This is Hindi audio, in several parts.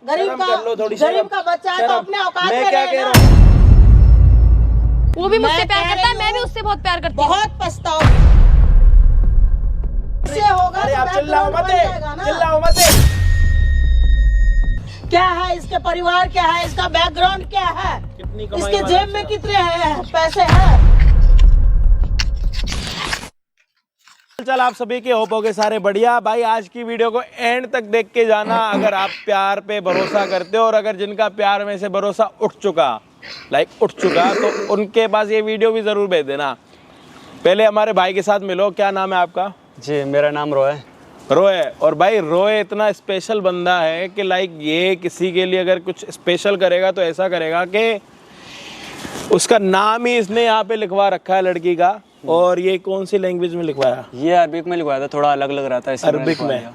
गरीब का बच्चा है तो अपने औकात में क्या कह रहे रहा ना। हूँ? वो भी मुझसे मैं प्यार कह करता है, रही मैं भी हूँ, उससे बहुत प्यार करती हूँ। बहुत पछताओगे। इससे होगा अरे तो आप चिल्लाओ background मत, बन जाएगा ना। चिल्लाओ मत। क्या है इसके परिवार, क्या है इसका बैकग्राउंड, क्या है कितनी कमाई इसके वाला जेब में अच्छा। कितने पैसे हैं। चल आप सभी के होप होगे सारे बढ़िया। भाई आज की वीडियो को एंड तक देख के जाना अगर आप प्यार पे भरोसा करते हो, और अगर जिनका प्यार में से भरोसा उठ चुका तो उनके पास ये वीडियो भी जरूर भेज देना। पहले हमारे भाई के साथ मिलो। क्या नाम है आपका? जी मेरा नाम रोय। रोय। और भाई रोय इतना स्पेशल बंदा है कि लाइक ये किसी के लिए अगर कुछ स्पेशल करेगा तो ऐसा करेगा कि उसका नाम ही इसने यहाँ पे लिखवा रखा है लड़की का। और ये कौन सी लैंग्वेज में लिखवाया? ये अरबिक में लिखवाया था, थोड़ा अलग लग रहा था इसलिए अरबिक में।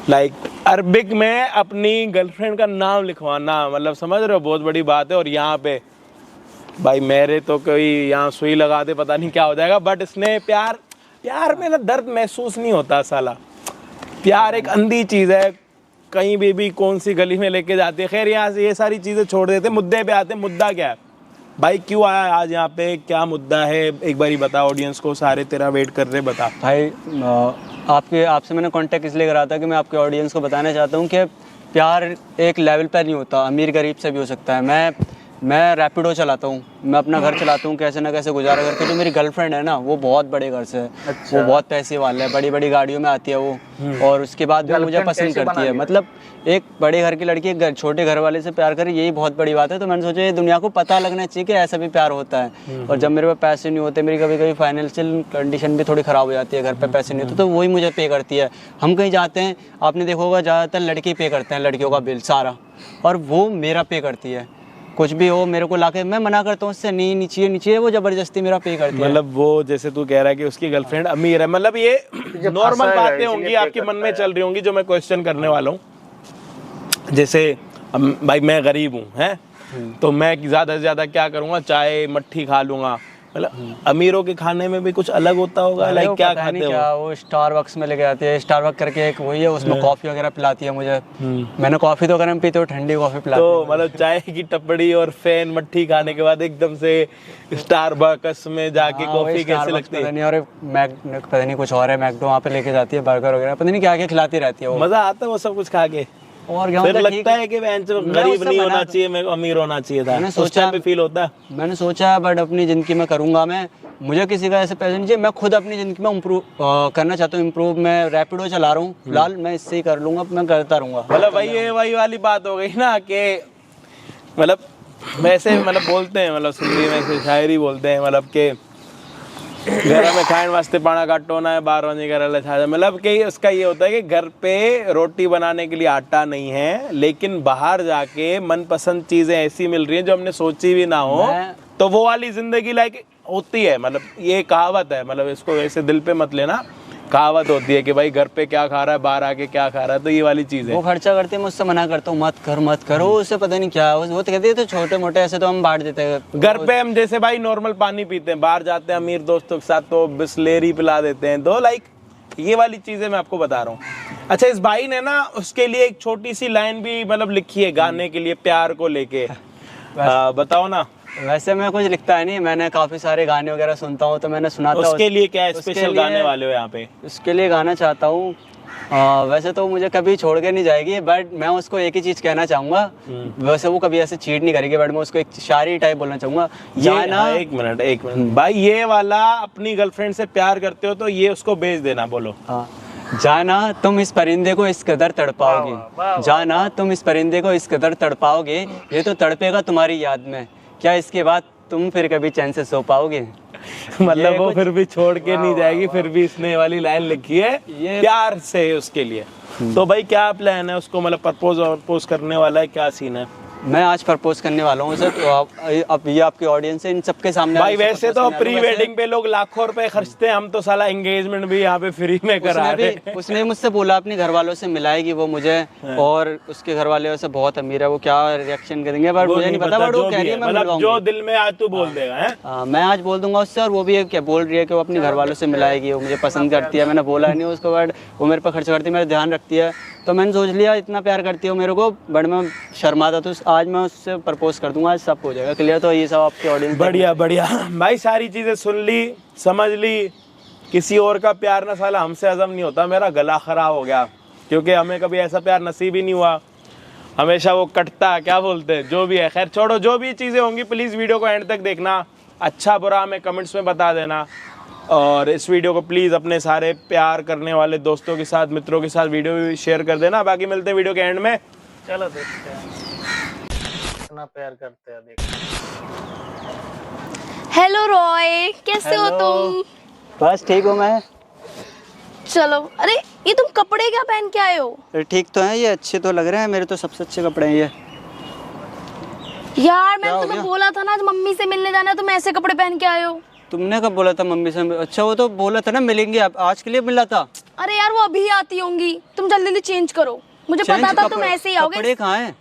लाइक अरबिक में अपनी गर्लफ्रेंड का नाम लिखवाना, मतलब समझ रहे हो, बहुत बड़ी बात है। और यहाँ पे भाई मेरे तो कोई यहाँ सुई लगा दे पता नहीं क्या हो जाएगा। बट इसने प्यार में ना दर्द महसूस नहीं होता साला। प्यार एक अंधी चीज़ है, कहीं भी कौन सी गली में लेके जाती है। खैर यहाँ से ये सारी चीज़ें छोड़ देते, मुद्दे पे आते। मुद्दा क्या है भाई, क्यों आया आज यहाँ पे, क्या मुद्दा है, एक बार ही बता ऑडियंस को, सारे तेरा वेट कर रहे, बता भाई। आपसे मैंने कांटेक्ट इसलिए करा था कि मैं आपके ऑडियंस को बताना चाहता हूँ कि प्यार एक लेवल पर नहीं होता, अमीर गरीब से भी हो सकता है। मैं रैपिडो चलाता हूँ, मैं अपना घर चलाता हूँ कैसे ना कैसे गुजारा करके। जो मेरी गर्लफ्रेंड है ना वो बहुत बड़े घर से है। अच्छा। वो बहुत पैसे वाला है, बड़ी बड़ी गाड़ियों में आती है वो, और उसके बाद भी मुझे पसंद करती है। मतलब एक बड़े घर की लड़की एक छोटे घर वाले से प्यार करे, यही बहुत बड़ी बात है। तो मैंने सोचा ये दुनिया को पता लगना चाहिए कि ऐसा भी प्यार होता है। और जब मेरे पास पैसे नहीं होते, मेरी कभी कभी फाइनेंशियल कंडीशन भी थोड़ी ख़राब हो जाती है, घर पे पैसे नहीं होते, तो वही मुझे पे करती है। हम कहीं जाते हैं, आपने देखा होगा ज़्यादातर लड़के पे करते हैं लड़कियों का बिल सारा, और वो मेरा पे करती है। कुछ भी हो मेरे को लाके, मैं मना करता हूँ उससे, नहीं नीचे, वो जबरदस्ती मेरा पे करती है। मतलब वो जैसे तू कह रहा है कि उसकी गर्लफ्रेंड अमीर है, मतलब ये नॉर्मल बातें होंगी आपके मन में चल रही होंगी जो मैं क्वेश्चन करने वाला हूँ। जैसे भाई मैं गरीब हूँ, हैं तो मैं ज़्यादा से ज़्यादा क्या करूँगा, चाय मट्ठी खा लूँगा। मतलब अमीरों के खाने में भी कुछ अलग होता होगा। लाइक क्या खाते हो? वो स्टारबक्स में लेके आती है, स्टारबक्स करके एक वही है, उसमें कॉफ़ी वगैरह पिलाती है मुझे। मैंने कॉफ़ी तो गर्म पीते हो, ठंडी कॉफ़ी पिलाती तो मतलब चाय की टपड़ी और फैन मट्ठी खाने के बाद एकदम से स्टारबक्स में जाके कॉफी कैसे लगती है? पता नहीं, और पता नहीं कुछ और है, मैकडो वहाँ पे लेके जाती है, बर्गर वगैरह पता नहीं क्या क्या खिलाती रहती है वो। मजा आता है वो सब कुछ खा के? और फिर लगता है कि गरीब नहीं होना चाहिए, मेरे को अमीर होना चाहिए था? मैंने सोचा भी फील होता है? मैंने सोचा है, बट अपनी ज़िंदगी में करूँगा मैं। मुझे किसी का ऐसे पैसे नहीं चाहिए, मैं खुद अपनी ज़िंदगी में इम्प्रूव करना चाहता हूँ। इम्प्रूव मैं रैपिडो चला रहा हूँ फिलहाल, मैं इससे ही कर लूँगा, मैं करता रहूँगा। मतलब वही वाली बात हो गई ना कि मतलब वैसे मतलब बोलते हैं, मतलब सुंदी में से शायरी बोलते हैं, मतलब कि घर में खाने वास्ते पाना काटो ना है, बाहर होने का छा। मतलब कि उसका ये होता है कि घर पे रोटी बनाने के लिए आटा नहीं है, लेकिन बाहर जाके मनपसंद चीजें ऐसी मिल रही हैं जो हमने सोची भी ना हो, तो वो वाली जिंदगी लाइक होती है। मतलब ये कहावत है, मतलब इसको वैसे दिल पे मत लेना, कहावत होती है कि भाई घर पे क्या खा रहा है, बाहर आके क्या खा रहा है। तो ये वाली चीज है। वो खर्चा करते हैं, मैं उससे मना करता हूँ, मत करो। उससे पता नहीं क्या वो तो कहते हैं, तो छोटे मोटे ऐसे तो हम बांट देते हैं। घर पे हम जैसे भाई नॉर्मल पानी पीते हैं, बाहर जाते हैं अमीर दोस्तों के साथ तो बिस्लेरी पिला देते हैं। तो लाइक ये वाली चीजें मैं आपको बता रहा हूँ। अच्छा, इस भाई ने ना उसके लिए एक छोटी सी लाइन भी मतलब लिखी है गाने के लिए, प्यार को लेके। बताओ ना। वैसे मैं कुछ लिखता है नहीं, मैंने काफी सारे गाने वगैरह सुनता हूँ, तो मैंने सुना था। उसके लिए क्या स्पेशल गाने वाले हो यहाँ पे? उसके लिए गाना चाहता हूँ। वैसे तो मुझे कभी छोड़ के नहीं जाएगी, बट मैं उसको एक ही चीज कहना चाहूंगा। वैसे वो कभी ऐसे चीट नहीं करेगी, बट मैं उसको एक शायरी टाइप बोलना चाहूंगा। जाना एक मिनट भाई, ये वाला अपनी गर्लफ्रेंड से प्यार करते हो तो ये उसको भेज देना। बोलो। हाँ। जाना तुम इस परिंदे को इस कदर तड़पाओगे, जाना तुम इस परिंदे को इस कदर तड़पाओगे, ये तो तड़पेगा तुम्हारी याद में, क्या इसके बाद तुम फिर कभी चैन से सो पाओगे? मतलब वो फिर भी छोड़ के नहीं जाएगी, फिर भी इसने वाली लाइन लिखी है प्यार से उसके लिए। तो भाई क्या प्लान है उसको, मतलब प्रपोज करने वाला है, क्या सीन है? मैं आज प्रपोज करने वाला हूँ सर। तो अब ये आपकी ऑडियंस है, इन सबके सामने भाई वैसे तो प्री वेडिंग पे लोग लाखों रुपए खर्चते हैं, हम तो साला एंगेजमेंट भी यहाँ पे फ्री में करा रहे हैं। उसने मुझसे बोला अपने घर वालों से मिलाएगी वो मुझे, और उसके घर वाले वैसे बहुत अमीर है, वो क्या रिएक्शन करेंगे बट मुझे नहीं पता। बट वो कह रही है मैं जो दिल में आज तू बोल देगा। मैं आज बोल दूंगा उससे, और वो भी क्या बोल रही है कि वो अपने घर वालों से मिलाएगी, वो मुझे पसंद करती है। मैंने बोला नहीं उसको, बट वो मेरे पर खर्च करती है, मेरा ध्यान रखती है। तो मैंने सोच लिया इतना प्यार करती हो मेरे को, बट मैं शर्माता, तो आज मैं उससे प्रपोज कर दूंगा, आज सब हो जाएगा क्लियर। तो ये सब आपके ऑडियंस बढ़िया बढ़िया भाई, सारी चीजें सुन ली, समझ ली। किसी और का प्यार ना साला हमसे हजम नहीं होता। मेरा गला खराब हो गया क्योंकि हमें कभी ऐसा प्यार नसीब ही नहीं हुआ, हमेशा वो कटता, क्या बोलते हैं, जो भी है। खैर छोड़ो, जो भी चीज़ें होंगी प्लीज़ वीडियो को एंड तक देखना, अच्छा बुरा हमें कमेंट्स में बता देना। और इस वीडियो को प्लीज़ अपने सारे प्यार करने वाले दोस्तों के साथ, मित्रों के साथ वीडियो भी शेयर कर देना। बाकी मिलते हैं वीडियो के एंड में। चलो देखते हैं कितना प्यार करते हैं, देखते हेलो रॉय, कैसे हो Hello. तुम? बस ठीक हूँ मैं। चलो, अरे ये तुम कपड़े क्या पहन के आए हो? अरे ठीक तो है, ये अच्छे तो लग रहे हैं, मेरे तो सबसे अच्छे कपड़े हैं ये। यार क्या मैंने हो तुम्हें गया? बोला था ना आज मम्मी से मिलने जाना है, तुम ऐसे कपड़े पहन के आए हो। तुमने कब बोला था मम्मी से? अच्छा वो तो बोला था ना मिलेंगे, अब आज के लिए मिला था। अरे यार वो अभी आती होंगी, तुम जल्दी जल्दी चेंज करो। मुझे पता था तुम ऐसे ही आओगे। कपड़े कहाँ हैं?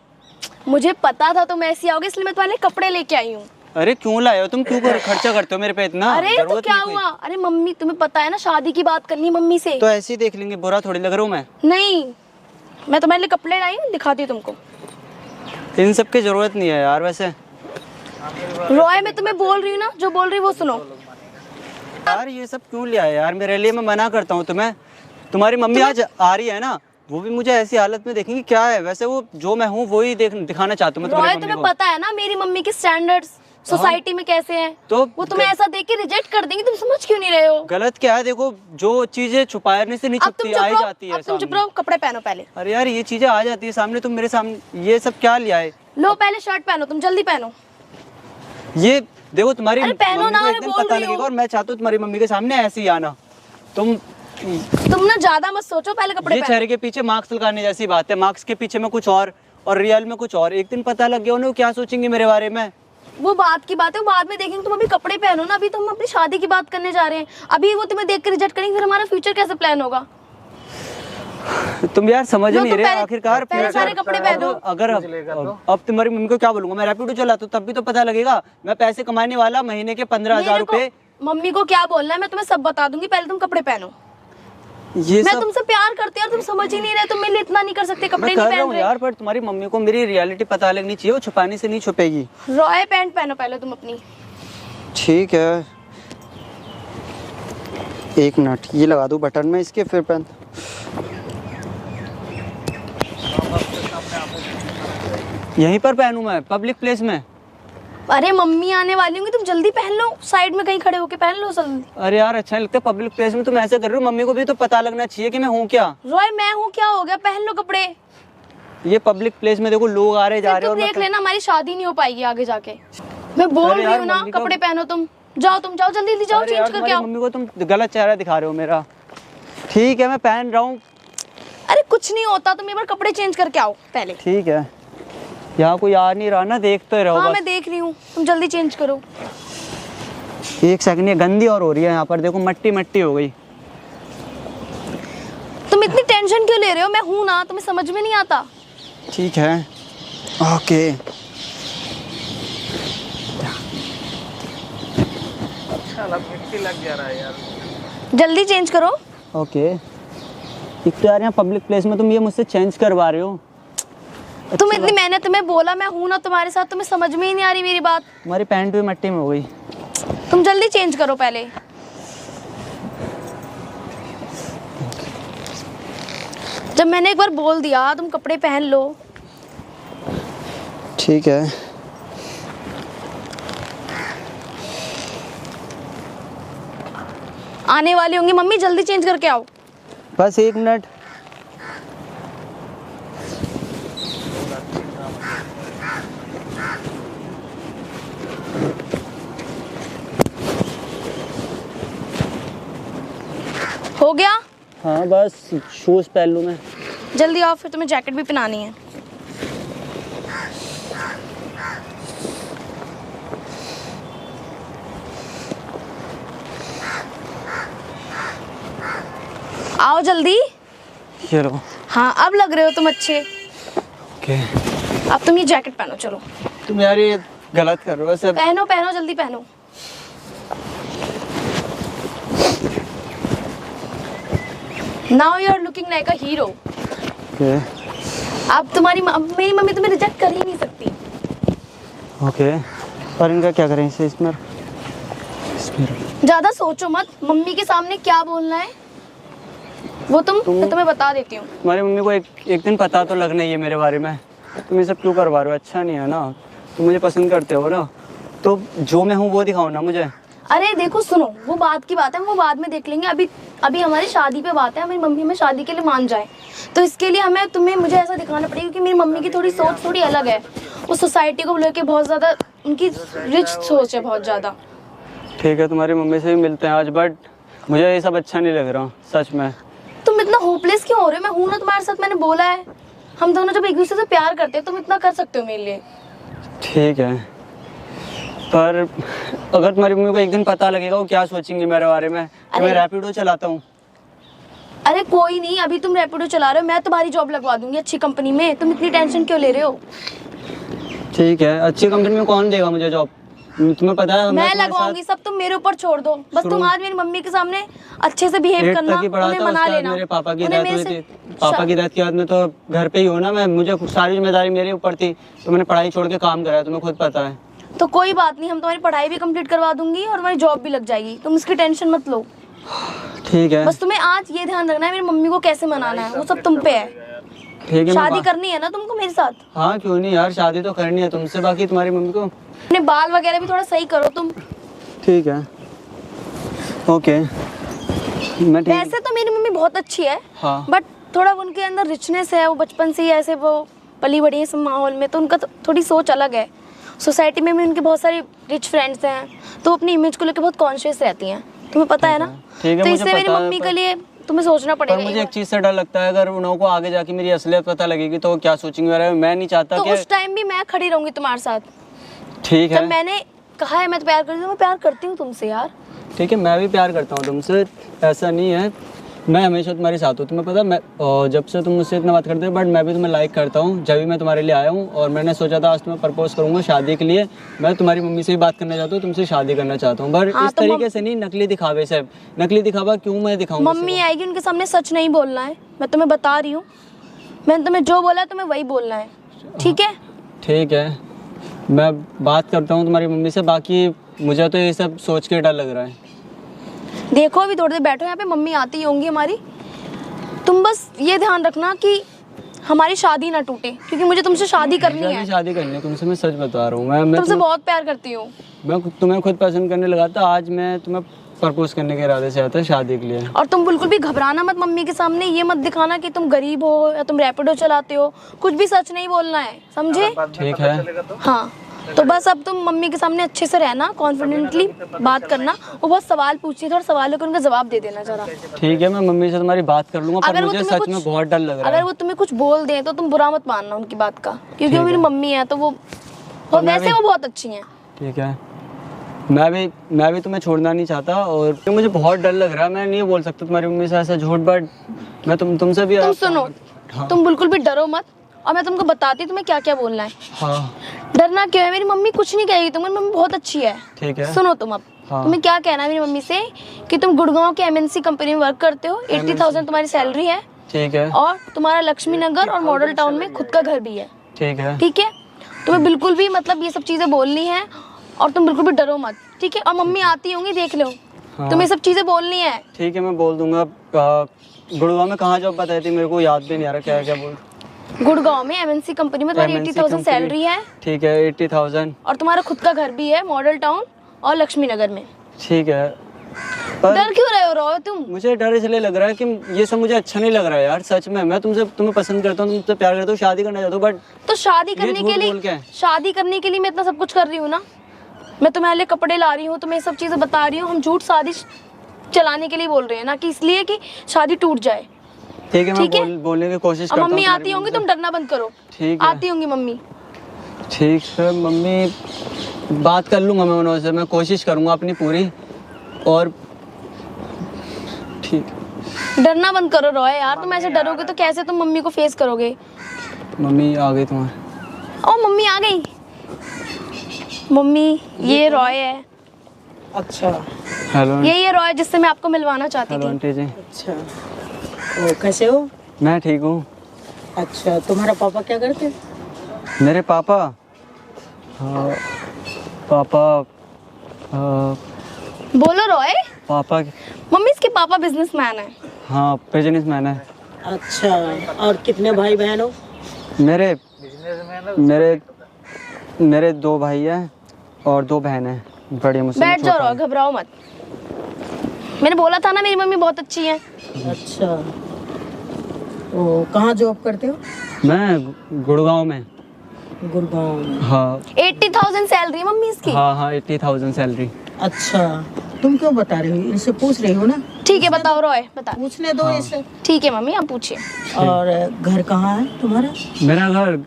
मुझे पता था तुम ऐसे ही आओगे, इसलिए मैं तुम्हारे लिए कपड़े लेके आई हूँ। अरे क्यों लाए हो तुम? क्यों खर्चा करते हो मेरे पे इतना? अरे तो जरूरत क्या नहीं कोई। हुआ? अरे मम्मी, तुम्हें पता है ना शादी की बात करनी है मम्मी से। तो ऐसे ही देख लेंगे, बुरा थोड़ी लग रहा हूँ मैं। नहीं, मैं तुम्हारे लिए कपड़े लाई हूँ, दिखाती हूँ तुमको। इन सब की जरूरत नहीं है यार वैसे। रॉय मैं तुम्हें बोल रही हूँ ना, जो बोल रही हूँ वो सुनो। यार ये सब क्यों लिया है यार मेरे लिए? मैं मना करता हूँ तुम्हें। तुम्हारी मम्मी आज आ रही है ना, वो भी मुझे ऐसी हालत में देखेंगी क्या है। वैसे वो जो मैं हूँ वही दिखाना चाहता हूँ मैं रॉय तुम्हारी तुम्हें मम्मी को। पता है ना मेरी मम्मी के स्टैंडर्ड्स सोसाइटी में कैसे हैं, तो वो तुम्हें ऐसा देख के रिजेक्ट कर देंगी। तुम समझ क्यों नहीं रहे हो? गलत क्या है? देखो जो चीजें छुपाने से नहीं अब तुम छुपती, चुप आ ही रहो, जाती है अब तुम चुप सामने। रहो, कपड़े पहनो पहले। अरे यार ये चीजें आ जाती है सामने, तुम मेरे सामने ये सब क्या लिया है? लो पहले शर्ट पहनो, तुम जल्दी पहनो। ये देखो तुम्हारी अरे पहनो मम्मी ना, को मैं एक दिन बोल पता रही हूँ। लगेगा, और मैं चाहता हूँ तुम्हारी मम्मी के सामने ऐसे ही आना। तुम ना ज्यादा मत सोचो, पहले कपड़े ये पहनो। चेहरे के पीछे मार्क्स लगाने जैसी बात है। मार्क्स के पीछे में कुछ और रियल में कुछ और। एक दिन पता लग गया उन्हें, क्या सोचेंगे मेरे बारे में? वो बात की बात है, वो बाद में देखेंगे। तुम अभी कपड़े पहनो ना, अभी तो हम अपनी शादी की बात करने जा रहे हैं। अभी वो तुम्हें देख के रिजेक्ट करेंगे, फिर हमारा फ्यूचर कैसे प्लान होगा? तुम यार समझ लो, नहीं तो रहे पहले- आखिरकार। पहले सारे कपड़े पहनो। अगर अब तुम्हारी मम्मी को क्या बोलूंगा? मैं रैपिडो चलाता हूँ, तब भी तो पता लगेगा। मैं पैसे कमाने वाला, महीने के 15,000 मेरे को- रुपए। मम्मी को क्या बोलना है मैं तुम्हें सब बता दूंगी, पहले तुम कपड़े पहनो। ये मैं सब तुमसे प्यार करती हूँ, तुम समझ ही नहीं रहे। तुम मेरे लिए इतना नहीं कर सकते, कपड़े मैं नहीं कर रहा पहन हूँ रहे। यार, पर तुम्हारी मम्मी को मेरी रियलिटी पता लगनी चाहिए, वो छुपाने से नहीं छुपेगी। रॉय पैंट पहनो पहले तुम अपनी। ठीक है, एक मिनट, ये लगा दूं बटन में इसके, फिर पहन। यहीं पर पहनूं मैं, पब्लिक प्लेस में? अरे मम्मी आने वाली होंगी, तुम जल्दी पहन लो, साइड में कहीं खड़े होके पहन लो जल्दी। अरे यार अच्छा नहीं लगता पब्लिक प्लेस में तुम ऐसे कर रहे हो। मम्मी को भी तो पता लगना चाहिए कि मैं हूँ क्या। रॉय मैं हूँ, क्या हो गया? पहन लो कपड़े। ये पब्लिक प्लेस में देखो लोग आ रहे जा फिर रहे हैं, तुम और देख लेना हमारी शादी नहीं हो पाएगी आगे जाके। मैं बोल अरे रही यार, हूँ ना, मम्मी का- कपड़े पहनो तुम। जाओ तुम, जाओ जल्दी जल्दी जाओ, अरे चेंज यार, करके तुम्हारी आओ। मम्मी को तुम गलत चेहरा दिखा रहे हो मेरा। ठीक है मैं पहन रहा हूँ। अरे कुछ नहीं होता, तुम एक बार कपड़े चेंज करके आओ पहले। ठीक है, यहाँ कोई आ नहीं रहा ना, देखते तो रहो हाँ बस। मैं देख रही हूँ, तुम जल्दी चेंज करो। एक सेकंड, ये गंदी और हो रही है यहाँ पर, देखो मट्टी मट्टी हो गई। तुम इतनी टेंशन क्यों ले रहे हो? मैं हूं ना, तुम्हें समझ में नहीं आता? ठीक है ओके। साला मिट्टी लग जा रहा है यार। जल्दी चेंज करो। ओके, एक तो यार यहाँ पब्लिक प्लेस में तुम ये मुझसे चेंज करवा रहे हो। तुम इतनी मैंने तुम्हें बोला मैं हूं ना तुम्हारे साथ, तुम्हें समझ में ही नहीं आ रही मेरी बात। तुम्हारी पैंट भी मट्टी में हो गई। तुम जल्दी चेंज करो पहले। जब मैंने एक बार बोल दिया तुम कपड़े पहन लो। ठीक है, आने वाली होंगी मम्मी, जल्दी चेंज करके आओ। बस एक मिनट। हो गया? हाँ बस शूज पहन लूँ मैं। जल्दी आओ, फिर तुम्हें जैकेट भी पहनानी है। आओ जल्दी। ये लो। हाँ अब लग रहे हो तुम अच्छे। ओके, अब तुम ये जैकेट पहनो, चलो तुम यार ये गलत कर रहे हो सब। पहनो पहनो, जल्दी पहनो। Now you are looking like a hero. Okay अब मेरी मम्मी तुम्हें रिजेक्ट कर ही नहीं सकती। ओके, पर इनका क्या करें इसे इसमें? ज्यादा सोचो मत, मम्मी के सामने क्या बोलना है वो मैं तुम्हें बता देती हूँ। तुम्हारी मम्मी को एक दिन पता तो लगना ही है मेरे बारे में। तुम ये सब क्यों करवा रहे हो? अच्छा नहीं है ना। तुम मुझे पसंद करते हो ना, तो जो मैं हूँ वो दिखाओ ना मुझे। अरे देखो सुनो, वो बात की बात है, वो बाद में देख लेंगे। अभी हमारी शादी पे बात है। मेरी मम्मी हमें शादी के लिए मान जाए तो इसके लिए मुझे ऐसा दिखाना पड़ेगा कि मेरी मम्मी की थोड़ी सोच थोड़ी अलग है। वो सोसाइटी को लेके बहुत ज़्यादा उनकी रिच सोच है, बहुत ज़्यादा। ठीक है, तुम्हारी मम्मी से भी मिलते हैं आज, बट मुझे ये सब अच्छा नहीं लग रहा सच में। तुम इतना होपलेस क्यों हो रहे हो? मैं हूँ ना तुम्हारे साथ, मैंने बोला है। हम दोनों जब एक दूसरे से प्यार करते हैं तुम इतना कर सकते हो मेरे लिए। ठीक है, पर अगर तुम्हारी मम्मी को एक दिन पता लगेगा वो क्या सोचेंगे मेरे बारे में कि मैं रैपिडो चलाता हूँ। अरे कोई नहीं, अभी तुम रैपिडो चला रहे हो, मैं तुम्हारी जॉब लगवा दूंगी अच्छी कंपनी में। तुम इतनी टेंशन क्यों ले रहे हो? ठीक है, अच्छी कंपनी में कौन देगा मुझे जॉब? तुम्हें पता है मैं लगवाऊंगी। सब तुम मेरे ऊपर छोड़ दो। बस तुम आज मेरी मम्मी के सामने अच्छे से बिहेव करना, उन्हें मना लेना। मेरे पापा की डेथ हुई थी। पापा की डेथ के बाद में तो घर पे ही हो ना मैं, मुझे सारी जिम्मेदारी मेरे ऊपर थी, तो मैंने पढ़ाई छोड़ के काम करा, तुम्हें खुद पता है। तो कोई बात नहीं, हम तुम्हारी पढ़ाई भी कंप्लीट करवा दूंगी और तुम्हारी जॉब भी लग जाएगी। तुम इसकी टेंशन मत लो। ठीक है, बस तुम्हें आज ये ध्यान रखना है मेरी मम्मी को कैसे मनाना है, वो सब तुम पे है। ठीक है। शादी करनी है ना तुमको मेरे साथ? हाँ क्यों नहीं यार, शादी तो करनी है तुमसे। बाकी तुम्हारी मम्मी को अपने बाल वगैरह भी थोड़ा सही करो तुम। ठीक है, ओके। मैं ठीक। वैसे तो मेरी मम्मी बहुत अच्छी है, हाँ। बट थोड़ा उनके अंदर रिचनेस है। वो बचपन से ही ऐसे वो पली बड़ी है इस माहौल में, तो उनका थोड़ी सोच अलग है। सोसाइटी में भी उनके बहुत सारे रिच फ्रेंड्स हैं, तो अपनी इमेज को लेकर बहुत कॉन्शियस रहती हैं। तुम्हें पता है ना? ठीक है, तो मुझे इससे मेरी पता है, मम्मी के लिए तुम्हें सोचना पर पड़ेगा। मुझे एक चीज से डर लगता है, अगर उन को आगे जाके मेरी असलियत पता लगेगी तो क्या सोचेंगे मेरे बारे में। मैं नहीं चाहता तो कि उस टाइम भी मैं खड़ी रहूंगी तुम्हारे साथ। ठीक है, जब मैंने कहा है मैं तो प्यार करती हूँ, मैं प्यार करती हूँ तुमसे यार। ठीक है, मैं भी प्यार करता हूँ तुमसे, ऐसा नहीं है। मैं हमेशा तुम्हारे साथ हूँ, तुम्हें पता। मैं जब से तुम मुझसे इतना बात करते हो, बट मैं भी तुम्हें लाइक करता हूँ। जब भी मैं तुम्हारे लिए आया हूँ और मैंने सोचा था आज तुम्हें प्रपोज करूँगा शादी के लिए। मैं तुम्हारी मम्मी से भी बात करना चाहता हूँ, तुमसे शादी करना चाहता हूँ, बट इस तरीके से नहीं, नकली दिखावे से। नकली दिखावा क्यों मैं दिखाऊंगा? मम्मी आएगी, उनके सामने सच नहीं बोलना है, मैं तुम्हें बता रही हूँ। मैंने तुम्हें जो बोला है तुम्हें वही बोलना है, ठीक है? ठीक है, मैं बात करता हूँ तुम्हारी मम्मी से। बाकी मुझे तो ये सब सोच के डर लग रहा है। देखो अभी थोड़ी देर बैठो, यहाँ पे मम्मी आती होंगी हमारी। तुम बस ये ध्यान रखना कि हमारी शादी ना टूटे, क्योंकि मुझे तुमसे शादी करनी है। शादी करनी है तुमसे, मैं सच बता रहा हूँ। मैं तुमसे बहुत प्यार करती हूँ। मैं तुम्हें खुद पसंद करने लगा था। आज मैं तुम्हें प्रपोज करने के इरादे से आता शादी के लिए। और तुम बिल्कुल भी घबराना मत मम्मी के सामने। ये मत दिखाना कि तुम गरीब हो या तुम रैपिडो चलाते हो। कुछ भी सच नहीं बोलना है, समझे? ठीक है, हाँ, तो बस अब तुम मम्मी के सामने अच्छे से रहना, कॉन्फिडेंटली बात करना। वो बहुत सवाल पूछती है, थोड़ा सवालों के उनका जवाब दे देना जरा। ठीक है, मैं मम्मी से तुम्हारी बात कर लूंगा, पर मुझे सच में बहुत डर लग रहा है। अगर वो तुम्हें कुछ बोल दें तो तुम बुरा मत मानना उनकी बात का, क्योंकि वो मेरी मम्मी है। तो वो वैसे वो बहुत अच्छी हैं। ठीक है, मैं भी तुम्हें छोड़ना नहीं चाहता, और मुझे बहुत डर लग रहा है। मैं नहीं बोल सकता तुम्हारी मम्मी से ऐसा झूठ, बट मैं तुमसे भी। तुम सुनो, तुम बिल्कुल भी डरो मत, और मैं तुमको बताती हूँ तुम्हें क्या क्या बोलना है। हाँ। डरना क्यों है? मेरी मम्मी कुछ नहीं कहेगी तुम्हें, मम्मी बहुत अच्छी है। ठीक है, सुनो तुम अब। हाँ। तुम्हें क्या कहना है मेरी मम्मी से कि तुम गुड़गांव के MNC कंपनी में वर्क करते हो, 80,000 तुम्हारी सैलरी है। ठीक है, और तुम्हारा लक्ष्मी नगर और मॉडल टाउन में खुद का घर भी है। ठीक है, ठीक है, तुम्हें बिल्कुल भी मतलब ये सब चीजें बोलनी है, और तुम बिल्कुल भी डरो मत, ठीक है? और मम्मी आती होंगी, देख लो। हाँ। तुम्हें सब चीजें बोलनी है। ठीक है, मैं बोल दूंगा। गुड़गांव में कहाँ जॉब बताई थी? मेरे को याद भी नहीं आ रहा क्या क्या बोल। गुड़गांव में MNC कंपनी में तुम्हारी 80,000 सैलरी है। ठीक है, 80,000। और तुम्हारा खुद का घर भी है मॉडल टाउन और लक्ष्मी नगर में। ठीक है, पर डर क्यों रहे हो रोए तुम? मुझे डर इसलिए लग रहा है कि ये सब मुझे अच्छा नहीं लग रहा है यार। सच में मैं तुम्हें पसंद करता हूँ, तुमसे प्यार करता हूँ, शादी करना चाहता हूँ, बट तो शादी करने के लिए मैं इतना सब कुछ कर रही हूँ ना। मैं तुम्हारे लिए कपड़े ला रही हूँ, तुम्हें सब चीजें बता रही हूँ। हम झूठ शादी चलाने के लिए बोल रहे हैं, ना कि इसलिए कि शादी टूट जाए। ठीक है, मैं बोलने की कोशिश करता हूँ। मम्मी आती होंगी, तुम डरना बंद करो। ठीक है, आती होंगी मम्मी। ठीक है मम्मी, बात कर लूँगा मैं उनसे। मैं कोशिश करूँगा अपनी पूरी, और ठीक। डरना बंद करो रॉय यार, तुम ऐसे डरोगे तो कैसे तुम मम्मी को फेस करोगे? मम्मी आ गई तुम्हारी। ओ मम्मी आ गई। मम्मी ये रॉय है। अच्छा, हेलो, ये रॉय जिससे मैं आपको मिलवाना चाहती हेलो थी। आंटी जी। अच्छा, ओ कैसे हो? मैं ठीक हूँ। अच्छा, तुम्हारा पापा क्या करते हैं? मेरे पापा हाँ, पापा बोलो रॉय। पापा मम्मी इसके पापा बिजनेसमैन है। हाँ बिजनेसमैन है। अच्छा, और कितने भाई बहन हो? मेरे मेरे मेरे 2 भाई हैं और 2 बहन हैं, बड़ी मुझसे बैठ जाओ छोटा रॉय, घबराओ मत। मैंने बोला था ना मेरी मम्मी बहुत अच्छी है। अच्छा, तो कहाँ जॉब करते हो? हूँ। मैं गुड़गांव में। गुड़गांव में। हाँ 80,000 सैलरी है मम्मी इसकी। हाँ हाँ 80,000 सैलरी। अच्छा, तुम क्यों बता रही हो? इनसे पूछ रही हो ना? ठीक है बताओ रॉय, बता। पूछने दो इसे। ठीक है मम्मी, आप पूछिए। और घर कहाँ है तुम्हारा? मेरा घर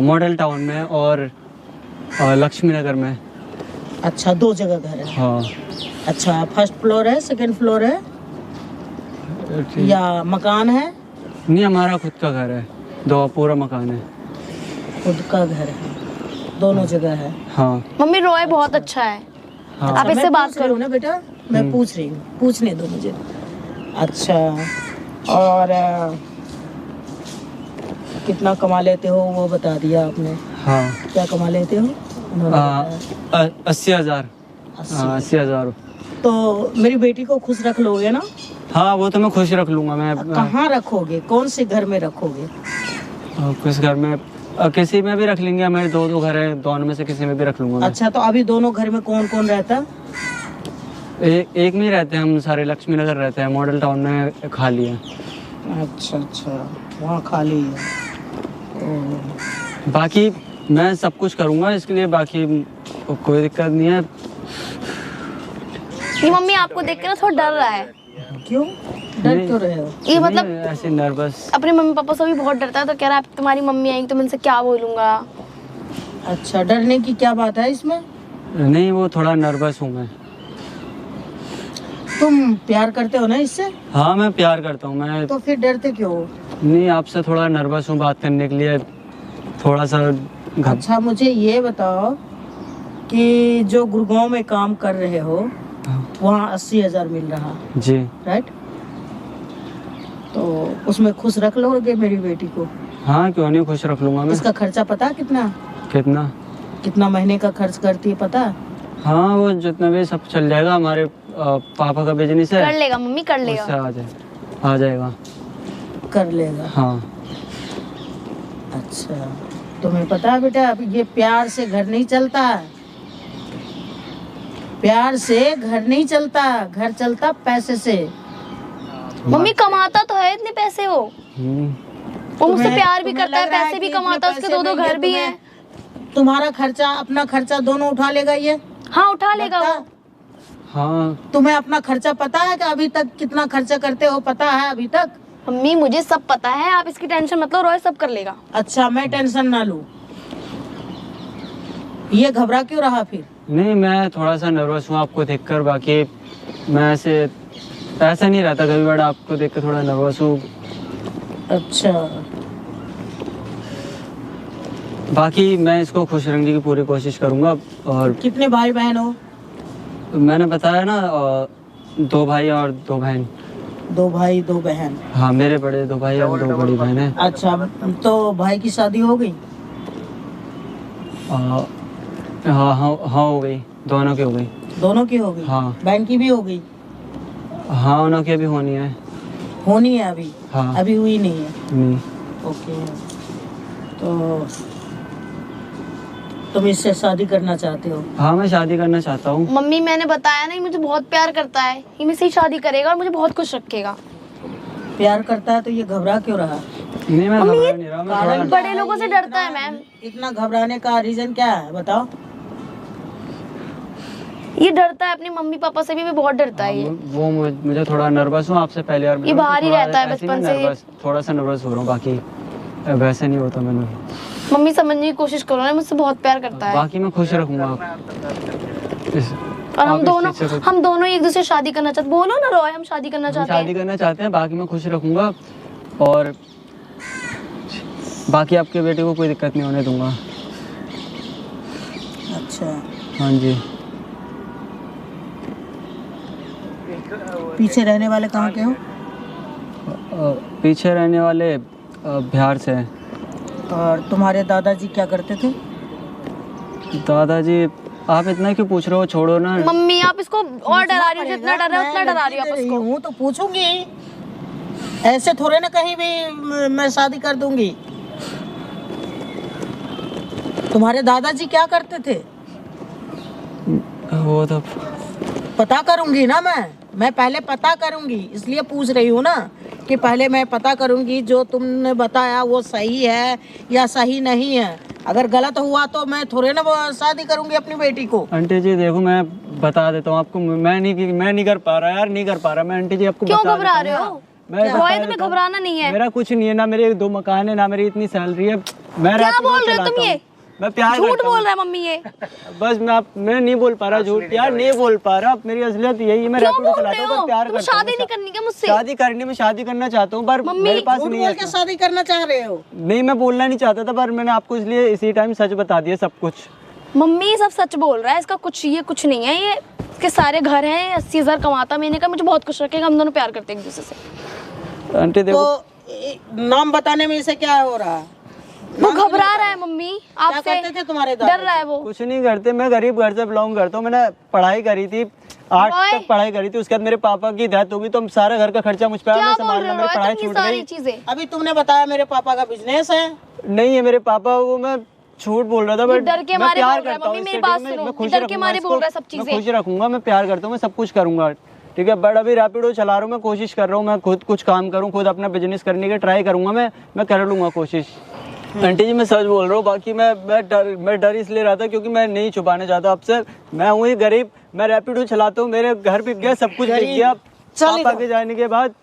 मॉडल टाउन में और लक्ष्मी नगर में। अच्छा, 2 जगह घर है। हाँ अच्छा, फर्स्ट फ्लोर है, सेकंड फ्लोर है या मकान है? नहीं, हमारा खुद का घर है, 2 पूरा मकान है। खुद का घर है, दोनों जगह है। हाँ मम्मी रॉय बहुत अच्छा है। हाँ आप इससे मैं बात पूछ रही करो हूँ ना बेटा, मैं पूछ रही हूँ, पूछने दो मुझे। अच्छा, और कितना कमा लेते हो वो बता दिया आपने। हाँ क्या कमा लेते हो? उन्होंने बताया। 80,000। 80। हाँ 80,000। तो मेरी बेटी को खुश रख लोगे ना? हाँ वो तो मैं खुश रख लूँगा। मैं कहाँ रखोगे? कौन से घर में रखोगे? किस घर में? किसी में भी रख लेंगे, हमारे 2 घर हैं, दोनों में से किसी में भी रख लूँगा मैं। अच्छा, तो अभी दोनों घर में कौन कौन रहता? एक में ही रहते हैं हम सारे, लक्ष्मी नगर रहते हैं, मॉडल टाउन में खाली है। अच्छा अच्छा, वहाँ खाली है। बाकी मैं सब कुछ करूँगा इसके लिए, बाकी कोई दिक्कत नहीं है। ये मम्मी आपको देख के ना थोड़ा डर रहा है। क्यों डर क्यों रहे हो? ये मतलब नहीं, ऐसे नर्वस। अपने मम्मी पापा से भी बहुत डरता है, तो कह रहा है तुम्हारी मम्मी आएगी तो मैं इनसे क्या बोलूंगा। अच्छा, डरने की क्या बात है इसमें? नहीं, वो थोड़ा नर्वस हूँ मैं। तुम प्यार करते हो ना इससे? हाँ मैं प्यार करता हूँ मैं। तो फिर डरते क्यों हो? नहीं, आपसे थोड़ा नर्वस हूँ बात करने के लिए, थोड़ा सा अच्छा, मुझे ये बताओ कि जो गुड़गांव में काम कर रहे हो वहाँ 80,000 मिल रहा, जी। राइट? तो उसमें खुश रख लोगे मेरी बेटी को? हाँ क्यों नहीं, खुश रख लूँगा मैं। इसका खर्चा पता है कितना? कितना? कितना महीने का खर्च करती है पता है? हाँ वो जितना भी सब चल जाएगा, हमारे पापा का बिजनेस है, कर लेगा मम्मी, कर उससे लेगा। आ जाएगा। कर लेगा। हाँ अच्छा, तुम्हें पता है बेटा, अब ये प्यार से घर नहीं चलता है। प्यार से घर नहीं चलता, घर चलता पैसे से। मम्मी कमाता तो है इतने पैसे वो मुझसे तुम्हें- प्यार भी तुम्हें करता है, लग रहा पैसे भी कि कमाता है, इतने उसके 2-2 पैसे घर भी नहीं है हैं। तुम्हारा खर्चा, अपना खर्चा दोनों उठा लेगा ये? हाँ उठा लेगा लगता? वो। हाँ तुम्हें अपना खर्चा पता है कि अभी तक कितना खर्चा करते हो? पता है अभी तक? मम्मी मुझे सब पता है, आप इसकी टेंशन मत लो, रॉय सब कर लेगा। अच्छा, मैं टेंशन ना लूं। ये घबरा क्यों रहा फिर? नहीं, मैं थोड़ा सा नर्वस हूँ आपको देखकर, बाकी मैं ऐसा नहीं रहता कभी, बड़ा आपको देख कर थोड़ा नर्वस हूँ। अच्छा, बाकी मैं इसको खुश रखने की पूरी कोशिश करूँगा। और कितने भाई बहन हो? मैंने बताया ना 2 भाई और 2 बहन। 2 भाई 2 बहन। हाँ मेरे बड़े 2 भाई और 2 बड़ी बहन है। अच्छा, तो भाई की शादी हो गई? हाँ हाँ हाँ हो गई, दोनों की हो गई। दोनों की हो गई? हाँ। बहन की भी हो गई? हाँ उनकी अभी होनी है। होनी है अभी? हाँ। अभी हुई नहीं है? नहीं। ओके, तो तुम इससे शादी करना चाहते हो? हाँ मैं शादी करना चाहता हूँ। मम्मी मैंने बताया ना, ये मुझे बहुत प्यार करता है, ये मुझसे ही शादी करेगा और मुझे बहुत खुश रखेगा। प्यार करता है तो ये घबरा क्यों रहा? नहीं मैं घबरा नहीं रहा, मैं कारण थोड़ा बड़े लोगों से डरता है मैम। इतना घबराने का रीजन क्या है बताओ? ये डरता है अपने मम्मी पापा से भी बहुत डरता है ये। वो मुझे थोड़ा नर्वस हूँ आपसे पहले यार। ये बाहर ही रहता है बचपन से। थोड़ा सा नर्वस हो रहा हूँ, बाकी वैसे नहीं होता मैंने। मम्मी समझने की कोशिश करो ना, मुझसे बहुत प्यार करता है। बाकी मैं खुश रखूंगा आप और आप इस चीज़ से हम दोनों एक दूसरे से शादी करना चाहते। बोलो ना रॉय, हम शादी करना चाहते शादी हैं। करना चाहते हैं, बाकी मैं खुश रखूंगा और बाकी आपके बेटे को कोई दिक्कत नहीं होने दूंगा। अच्छा, हाँ जी। पीछे रहने वाले कहाँ के हो? पीछे रहने वाले बिहार से है। और तुम्हारे दादाजी क्या करते थे? दादाजी आप इतना क्यों पूछ रहे हो, छोड़ो ना। मम्मी आप इसको और डरा रही हो, जितना डर रहे हो उतना डरा रही हो आप रही इसको। हूँ तो पूछूंगी, ऐसे थोड़े ना कहीं भी मैं शादी कर दूंगी। तुम्हारे दादाजी क्या करते थे? वो तो पता करूंगी ना मैं पहले पता करूंगी, इसलिए पूछ रही हूँ ना कि पहले मैं पता करूंगी जो तुमने बताया वो सही है या सही नहीं है। अगर गलत हुआ तो मैं थोड़े ना शादी करूंगी अपनी बेटी को। आंटी जी देखो मैं बता देता हूँ आपको, मैं नहीं कर पा रहा यार, नहीं कर पा रहा मैं। आंटी जी आपको क्यों बता घबरा देता रहे हूँ। हो? मैं बता तुम्हें देता हूँ। घबराना नहीं है। मेरा कुछ नहीं है ना, मेरे 2 मकान है ना, मेरी इतनी सैलरी है। मैं क्या रैपिडो बोल रहे हो चलाता तुम ये? हूँ। मैं प्यार झूठ करता हूँ। बोल रहा है मम्मी ये। बस मैं नहीं बोल पा रहा झूठ यार, नहीं बोल पा रहा। मेरी असलियत यही है, मैं क्यों रैपिडो बोल चलाता रहे हूँ हो? पर प्यार तुम करता हूँ। शादी नहीं करनी क्या मुझसे? शादी करनी, मैं शादी करना चाहता हूँ पर मेरे पास झूठ नहीं बोल है। के शादी करना चाह रहे हो? नहीं मैं बोलना नहीं चाहता था पर मैंने आपको इसलिए इसी टाइम सच बता दिया सब कुछ। मम्मी सब सच बोल रहा है, इसका कुछ नहीं है। ये इसके सारे घर हैं, 80,000 कमाता महीने का, मुझे बहुत खुश रखेगा। हम दोनों प्यार करते हैं एक दूसरे से। आंटी देखो तो नाम बताने में इसे क्या हो रहा है? वो घबरा रहा है मम्मी क्या आपसे, करते थे तुम्हारे दादा? डर रहा है वो। कुछ नहीं करते, मैं गरीब घर से बिलोंग करता हूँ। मैंने पढ़ाई करी थी, 8 ओए। तक पढ़ाई करी थी। उसके बाद मेरे पापा की डेथ होगी तो सारा घर का खर्चा मुझ पे आया, क्या मैं बोल संभालना, रहे मेरी हो पढ़ाई तुम ये छूट सारी गई। चीजें? अभी तुमने बताया मेरे पापा का बिजनेस है। नहीं है मेरे पापा, वो मैं झूठ बोल रहा था ये बट डर के मैं मारे प्यार बोल रहा है। करता हूँ। मम्मी इस मेरी setting बात में सुनो, मैं ये खुश डर के रखूंगा मारे इसको, बोल रहा है सब मैं चीजें। खुश रखूंगा, मैं प्यार करता हूँ, मैं सब कुछ करूंगा। ठीक है बट अभी रैपिडो चला रहा हूँ, मैं कोशिश कर रहा हूँ मैं खुद कुछ काम करूँ, खुद अपना बिजनेस करने की ट्राई करूंगा। मैं कर लूंगा कोशिश। आंटी जी मैं सच बोल रहा हूँ, बाकी मैं डर इसलिए रहा था क्योंकि मैं नहीं छुपाना चाहता आपसे। मैं हूँ ही गरीब, मैं रैपिडो चलाता हूँ, मेरे घर बिक गया, सब कुछ बिक गया पापा के जाने के बाद।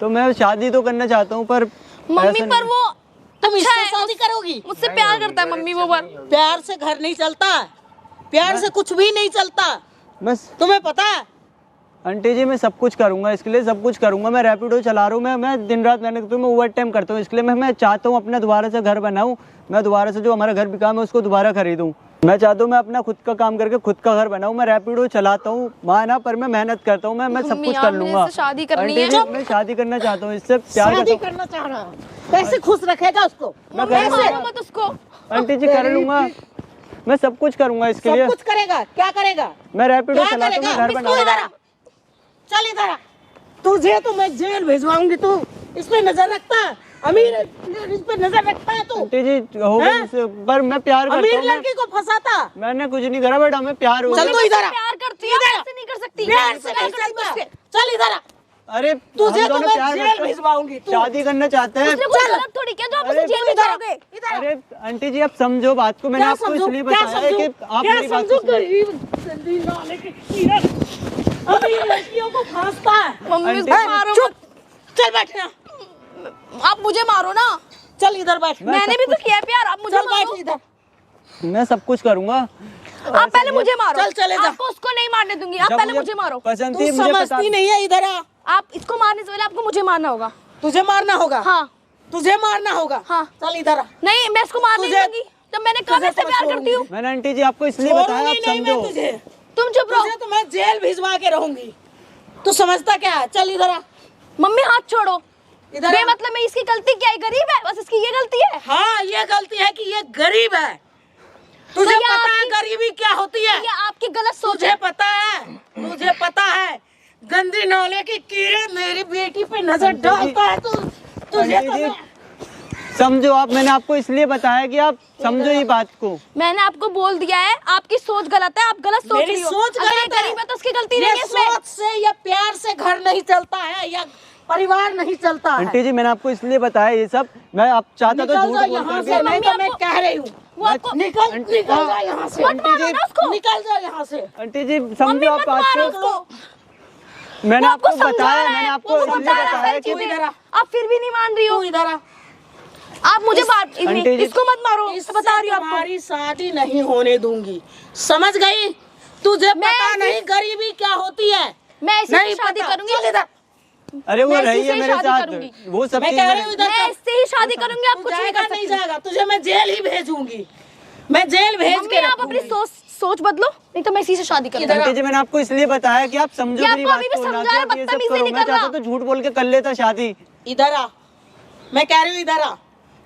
तो मैं शादी तो करना चाहता हूँ पर मम्मी पर वो तुम अच्छा इससे है, शादी करोगी? मुझसे प्यार करता है मम्मी वो पर। प्यार से घर नहीं चलता, प्यार से कुछ भी नहीं चलता, मैं तुम्हें पता है? आंटी जी मैं सब कुछ करूंगा, इसके लिए सब कुछ करूंगा। मैं रैपिडो चला रहा हूँ, मैं दिन रात मेहनत करता हूँ, मैं ओवर टाइम करता हूँ। इसके लिए मैं चाहता हूँ अपना दोबारा से घर बनाऊँ, मैं दोबारा से जो हमारा घर बिका मैं उसको दोबारा खरीदूँ। मैं चाहता हूँ मैं अपना खुद का काम करके खुद का घर बनाऊँ। मैं रैपिडो चलाता हूँ माना, पर मैं मेहनत करता हूँ, मैं सब मम्मी, कुछ आप कर मेरे लूंगा। से शादी करनी आंटी है? जी, मैं शादी करना चाहता हूँ, इससे प्यार शादी करता हूँ। करना चाह रहा है, कैसे खुश रखेगा उसको? मम्मी मारो मत उसको। आंटी जी कर लूंगा, मैं सब कुछ करूंगा इसके सब लिए। कुछ करेगा, क्या करेगा? मैं रैपिडो क्या चलाता हूँ, मैं करेगा? घर इसको इधर बनाऊंगा। आ, चल इधर आ। तुझे तो मैं जेल भिजवाऊंगी। तू इस पे नजर रखता है? अमीर इस पे नजर रखता है तू? आंटी जी हो गई हैं? इससे, पर मैं प्यार करता अमीर हूँ। मैं- लड़की को फंसाता? मैंने कुछ नहीं करा बट हमें प्यार हो चल गया। तू इधर आ। प्यार करती है, इधर आ। ऐसे नहीं कर सकती। प्यार से नहीं चलता। चल इधर आ। अरे तुझे हम तो दोनों मैं प्यार जेल करते हैं। भिजवाऊंगी। तू शादी करना चाहते हैं। उसने कुछ गलत थोड़ी किया जो आप उसे अरे, जेल में इधर आ। जाओगे। इधर आ। अरे आंटी जी आप समझो बात को, मैंने क्या आपको समझूं? इसलिए क्या बताया है कि समझूं? आप क्या मेरी बात समझूं? को सुनो। गरीब गंदी नाले के कीड़े अमीर लड़कियों को फांसता है। मम्मी आंटी, उसको मारो चुप, मत। चल बैठ यहाँ। आप मुझे मारो ना। चल इधर बैठ। मैंने भी तो किया है प्यार, आप मुझे चल मारो। बैठ इधर। मैं सब कुछ करूंगा। आप पहले मुझे मारो। चल, चले जा। आपको उसको नहीं मारने दूंगी, आप जब पहले मुझे मारो। पसंद तू थी मुझे पता। समझती नहीं है, इधर आ। आप इसको मारने से पहले आपको मुझे मारना होगा। तुझे मारना होगा। हाँ तुझे मारना होगा। हाँ। चल इधर आ। नहीं मैं इसको मार नहीं तुझे- दूंगी। जब मैंने कहा मैं तुझे इससे तो प्यार मैं करती हूँ। मैंने आंटी जी आपको इसलिए बताया, आप छोड़ूंगी नहीं मैं समझो। तुझे। तुम चुप रहो। तुझे तो मैं जेल भिजवा के रहूंगी। तू समझता क्या है? चल इधर आ। मम्मी हाथ छोड़ो। इधर आ। मतलब मैं इसकी गलती क्या है? गरीब है बस, इसकी ये गलती है। हाँ ये गलती है कि ये गरीब है। तुझे ये पता है आपकी- गरीबी क्या होती है? ये आपकी गलत सोच तुझे है। पता है? तुझे पता है? गंदी नाले के कीड़े मेरी बेटी पे नजर डालता है तू। तुझे आंटी तो जी मैं- समझो आप, मैंने आपको इसलिए बताया कि आप समझो ये बात को। मैंने आपको बोल दिया है आपकी सोच गलत है, आप गलत सोच मेरी रही हो। सोच अगर ये गलत है। गरीब है तो उसकी गलती ये नहीं है इसमें। सोच से या प्यार से घर नहीं चलता है या परिवार नहीं चलता है। आंटी जी मैंने आपको इसलिए बताया ये सब, मैं आप चाहता तो निकल झूठ जा बोल यहाँ करके। से, नहीं तो मम्मी मैं आपको- कह रही हूँ। वो आपको निकल निकल जा यहाँ से। मत मारो ना उसको। निकल जा यहाँ से। आंटी जी मम्मी समझो आप मत बात मारो को। उसको। मैंने वो आपको समझा बताया, रहा मैंने है, आपको वो इसलिए समझा रहा है बताया सारी कि चीजें। इधर आ। आप फिर भी नहीं मान रही हो। तू इधर आ। आप मुझे आंटी जी- इसको मत मारो, इससे बता रही हूँ आपको। तुम्हारी शादी नहीं होने दूंगी, समझ गई? तुझे पता इसी- नहीं गरीबी क्या होती है। मैं इसी नहीं से शादी पता। करूंगी। चल इधर। अरे वो मैं इसी रही से है ही मेरे शादी साथ, करूंगी। वो सब मैं चीज़ कह रही मैंने- हूँ इधर मैं चल। इससे ही शादी करूंगी, आप तू कुछ नहीं जाएगा कर नहीं सकती। जाएगा, तुझे मैं जेल ही भेजूंगी। मैं जेल भेज मम्मी के आप अपनी रखूंगी। सोच बदलो, नहीं तो मैं इसी से शादी करूंगी। इधर आ। आंटी जी मैंने आपको इसलिए बताया कि आप समझो ये मेरी आपको बात अभी भी को, ना समझा कि है, आप ये सब बदतमीजी करो। नहीं मैं कर रहा। चाहता तो झूठ बोल के कर लेता शादी। इधर आ। मैं कह रही हूँ इधर आ,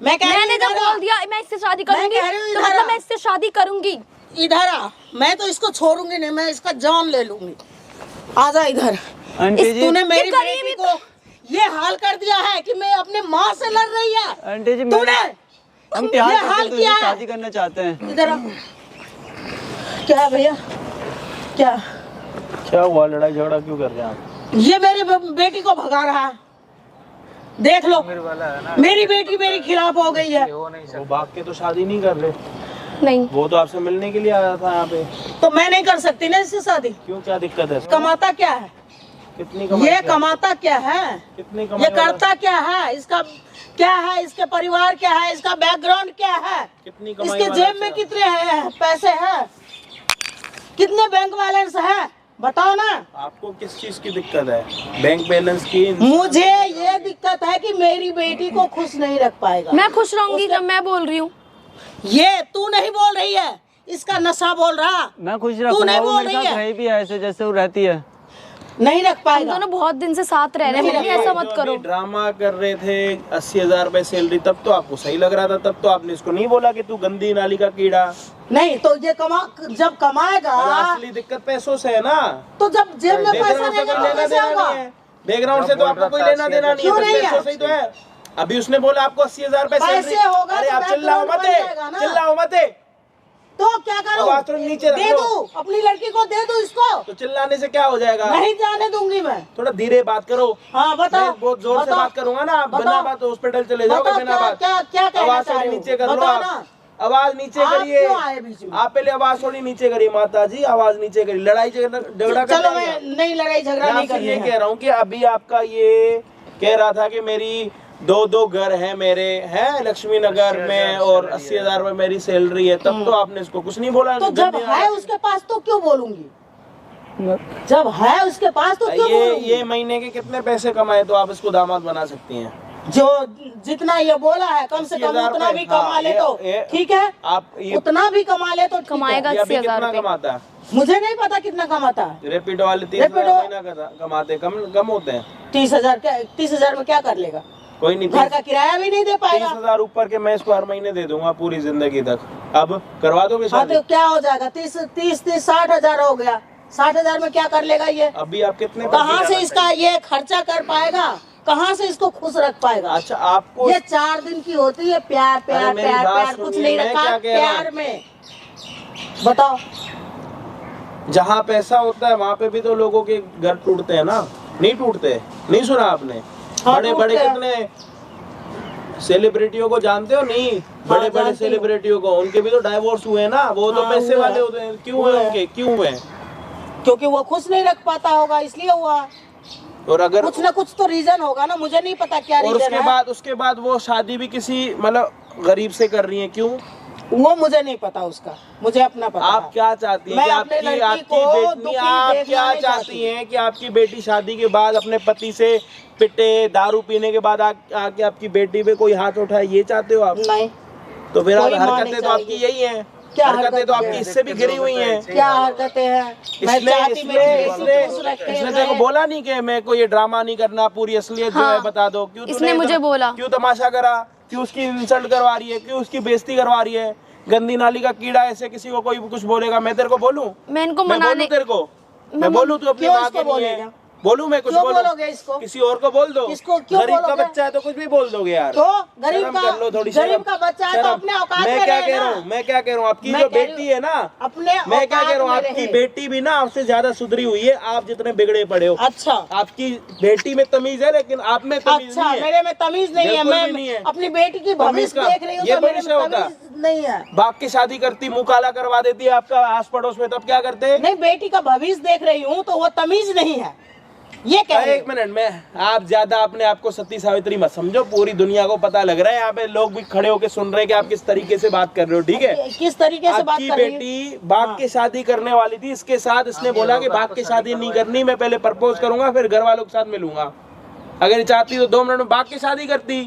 मैं कह रही हूँ मैंने जब इधर आ। बोल दिया मैं इससे शादी करूंगी कह रही हूँ तो इधर मतलब आ। मैं इससे शादी करूंगी। इधर आ, मैं तो इसको छोड़ूंगी नहीं, मैं इसका जान ले लूंगी। आजा इधर। आंटी जी तूने मेरी ये करीबी बेटी को ये हाल कर दिया है कि मैं अपने माँ से लड़ रही है। आंटी जी तूने हम ये प्यार हाल करते हैं, किया तुझसे है। शादी करना चाहते हैं। इधर आ। क्या है भैया, क्या क्या हुआ, लड़ाई झगड़ा क्यों कर रहे हैं आप? ये मेरी बेटी को भगा रहा है, देख लो। मेरी बेटी मेरे खिलाफ हो गई है। वो भाग के तो शादी नहीं कर रहे, नहीं वो तो आपसे मिलने के लिए आया था यहाँ पे। तो मैं नहीं कर सकती ना इससे शादी। क्यों, क्या दिक्कत है? कमाता क्या है कितनी कमाई ये, है? कमाता क्या है कितनी ये, कमाई वाला? करता क्या है, इसका क्या है, इसके परिवार क्या है, इसका बैकग्राउंड क्या है, कितनी कमाई इसके वाला जेब में अच्छा? कितने पैसे हैं, कितने बैंक बैलेंस है, बताओ ना। आपको किस चीज की दिक्कत है? बैंक बैलेंस की? मुझे ये दिक्कत है कि मेरी बेटी को खुश नहीं रख पाएगा। मैं खुश रहूंगी जब मैं बोल रही हूँ। ये तू नहीं बोल रही है, इसका नशा बोल रहा। मैं खुश तू रखूंगा, नहीं वो बोल मेरे रही साथ है। रही भी है ऐसे जैसे वो रहती है। नहीं रख हम पाएगा। दोनों बहुत दिन से साथ रह रहे हैं, मम्मी ऐसा मत करो। ड्रामा कर रहे थे 80,000 रुपए सैलरी, तब तो आपको सही लग रहा था, तब तो आपने इसको नहीं बोला कि तू गंदी नाली का कीड़ा। नहीं तो ये जब कमाएगा असली दिक्कत पैसों से है ना। तो जब जेब में पैसा बैकग्राउंड से नहीं कोई है तो लेना कैसे देना होगा? नहीं है, बैकग्राउंड से तो आपको कोई लेना देना नहीं क्यों है, नहीं बस है? पैसों से ही तो है। अभी उसने बोला आपको 80,000 रुपए पैसे सैलरी। होगा अरे तो आप चिल्लाओ बैकग्राउंड मत, बन जाएगा ना। चिल्लाओ मत, तो क्या करूं? आवाज तो नीचे रख दे लो। दूं अपनी लड़की को, दे दूं इसको? तो चिल्लाने से क्या हो जाएगा? नहीं जाने दूंगी मैं। थोड़ा धीरे बात करो। हाँ बताओ। मैं बहुत जोर से बताओ। बात करूंगा ना, आप बिना बताओ। बात हॉस्पिटल चले जाओगे। बताओ, बिना क्या- बात क्या- क्या कहना आवाज चाह थोड़ी रहे हो? नीचे कर लो बताओ आप। ना। आवाज नीचे आप करिए। क्यों आए बीच में? आप पहले आवाज थोड़ी नीचे करिए माता जी, आवाज नीचे करिए। लड़ाई झगड़ा कर चलो मैं नहीं, लड़ाई झगड़ा मैं नहीं आपसे करनी ये है। कह रहा हूँ कि अभी आपका ये कह रहा था कि मेरी दो घर है, मेरे हैं लक्ष्मी नगर में और 80,000 रुपए मेरी सैलरी है, तब तो आपने इसको कुछ नहीं बोला। तो जब है उसके पास तो क्यों बोलूंगी? जब है उसके पास तो क्यों बोलूंगी? ये महीने के कितने पैसे कमाए तो आप इसको दामाद बना सकती हैं? जो जितना ये बोला है कम से कम 80,000 उतना भी कमा हाँ, ले तो ठीक है। आप ये उतना भी कमा ले तो ठीक है। कमाएगा ये अभी 80,000 कितना रुपए। कमाता है? मुझे नहीं पता कितना कमाता है। रेपिडो वाले 30,000 रेपिडो- महीना कमाते, कम होते हैं। 30,000 क्या, 30,000 में क्या कर लेगा? कोई नहीं, घर का किराया भी नहीं दे पाएगा। 30,000 ऊपर के मैं इसको हर महीने दे दूंगा पूरी जिंदगी तक। अब करवा दोगे हाँ शादी? तो क्या हो जाएगा? 30 60,000 हो गया। 60,000 में क्या कर लेगा ये? अभी आप कितने कहाँ से इसका ये खर्चा कर पाएगा? कहाँ से इसको खुश रख पाएगा? अच्छा आपको ये 4 दिन की होती है प्यार प्यार अरे मेरी प्यार बात प्यार, कुछ सुनिए, नहीं मैं रखा क्या कह रहा हूँ? प्यार में। बताओ। जहाँ पैसा होता है वहाँ पे भी तो लोगों के घर टूटते हैं ना, नहीं टूटते? नहीं सुना आपने? हाँ, बड़े बड़े टूटते हैं। कितने सेलिब्रिटियों को जानते हो? नहीं, बड़े बड़े जानती हूँ। सेलिब्रिटियों को, उनके भी तो डाइवोर्स हुए हैं ना। वो तो हाँ, पैसे हुए वाले हैं। होते हैं। क्यों हुए उनके? क्यों हुए? क्योंकि वो खुश नहीं रख पाता होगा इसलिए हुआ। और अगर कुछ ना कुछ तो रीजन होगा ना, मुझे नहीं पता क्या और रीजन है। उसके बाद वो शादी भी किसी मतलब गरीब से कर रही है, क्यों? वो मुझे नहीं पता उसका, मुझे अपना पता आप है। क्या चाहती हैं मैं कि अपने आपकी लड़की आपकी को बेटी, दुखी आप देखना क्या नहीं चाहती चाहती। हैं कि आपकी बेटी शादी के बाद अपने पति से पिटे, दारू पीने के बाद आके आपकी बेटी पे कोई हाथ उठाए, ये चाहते हो आप? नहीं। तो फिर कोई माँ हरकतें नहीं तो आपकी चाहेगी। यही हैं। क्या हरकतें तो हरकतें आपकी हैं? इससे भी घिरी हुई हैं। क्या हरकतें हैं? मैं इसने चाहती इसने मेरी बेटी इसने खुश रखे इसने रहे। तेरे को बोला नहीं कि मेरे को ये ड्रामा नहीं करना, पूरी असलियत जो है हाँ, बता दो। क्यों इसने मुझे बोला। क्यों तमाशा करा? क्यों उसकी इंसल्ट करवा रही है? क्यों उसकी बेइज्जती करवा रही है? गंदी नाली का कीड़ा, ऐसे किसी को कोई कुछ बोलेगा मैं तेरे को बोलूं? मैं इनको मैं बोलूं मनाने तेरे को? मैं बोलूं तू अपनी क्यों माँ इसको के लिए है? बोलेगा? बोलूं मैं कुछ क्यों बोलूं? बोलोगे इसको? किसी और को बोल दो। किसको क्यों गरीब का बोलोगे? बच्चा है तो कुछ भी बोल दोगे यार। तो गरीब शर्म का कर लो थोड़ी, गरीब शर्म। का बच्चा है तो शर्म। अपने औकात मैं में क्या रहे कह रहा ना। हूँ, मैं क्या कह रहा हूँ, आपकी मैं जो कह रही बेटी है ना, अपने मैं क्या कह रहा हूँ, औकात में आपकी रहे। बेटी भी ना आपसे ज्यादा सुधरी हुई है, आप जितने बिगड़े पड़े हो। अच्छा आपकी बेटी में तमीज है लेकिन आप में तमीज अच्छा, नहीं है। मेरे में तमीज नहीं है। बिल्कुल मैं भी नहीं है। अपनी बेटी की तमीज भविष्य का- देख रही हूँ ये तो मेरे भविष्य में होता है। तमीज नहीं है। बाप की शादी करती, मुंह काला करवा देती है आपका आस पड़ोस में, तब क्या करते? नहीं, बेटी का भविष्य देख रही हूँ तो वो तमीज नहीं है, ये कह रही एक मिनट में, आप ज्यादा अपने आप को सती सावित्री मत समझो। पूरी दुनिया को पता लग रहा है, यहाँ पे लोग भी खड़े होके सुन रहे हैं कि आप किस तरीके से बात कर रहे हो, ठीक है? हूँ। किस तरीके से बात आपकी कर रही हूँ? बेटी बाप की शादी करने वाली थी, इसके साथ इसने बोला कि बाप की शादी नहीं करनी, मैं पहले प्रपोज करूंगा फिर घर वालों के साथ मिलूंगा। अगर चाहती तो 2 मिनट में बाप की शादी करती,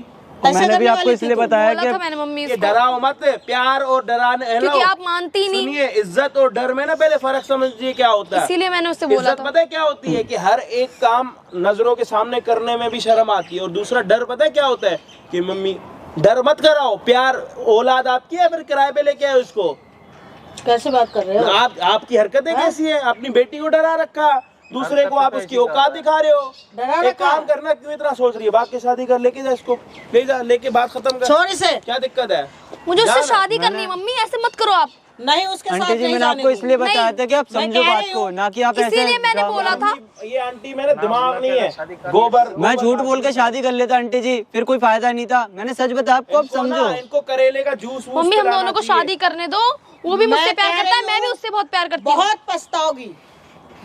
ऐसे मैंने भी करने आपको वाली इसलिए थी तुम। बताया बोला था कि मैंने मम्मी ये इसको, डराओ मत, प्यार और डराने, हेलो क्योंकि आप मानती ही नहीं, सुनिए, इज्जत और डर में ना पहले फर्क समझिए क्या होता है। इसीलिए मैंने उससे बोला इज्जत था। पता है क्या होती है कि हर एक काम नजरों के सामने करने में भी शर्म आती है, और दूसरा डर पता है क्या होता है कि मम्मी डर मत कराओ, प्यार औलाद आपकी है, फिर किराए पे लेके आए उसको। कैसे बात कर रहे हो? आपकी हरकतें कैसी है? अपनी बेटी को डरा रखा, दूसरे को आप उसकी औकात दिखा रहे हो। डरा एक रखा? काम करना, क्यों इतना सोच रही है? बात की शादी कर, लेके जा इसको, ले जा, लेके बात खत्म कर। छोड़ इसे। क्या दिक्कत है? मुझे उससे जाना। शादी करनी है मम्मी, ऐसे मत करो आप। नहीं, उसके साथ आंटी जी नहीं मैंने जाने आपको दूंगी। इसलिए बताया था कि आप मैं समझो कह बात रही को, हूँ। ना कि आप ऐसे इसीलिए मैंने ड्रामा- बोला था। ये आंटी मेरे दिमाग नहीं है, गोबर मैं झूठ बोल के शादी कर लेता आंटी जी, फिर कोई फायदा नहीं था। मैंने सच बताया आपको, अब इनको ना, समझो। इनको करेले का जूस वूस मम्मी हम पिलाना दोनों को चाहिए। शादी करने दो, वो भी मुझसे मैं प्यार कह करता है, रही मैं भी हूँ, उससे बहुत प्यार करती हूँ। बहुत पछताओगी,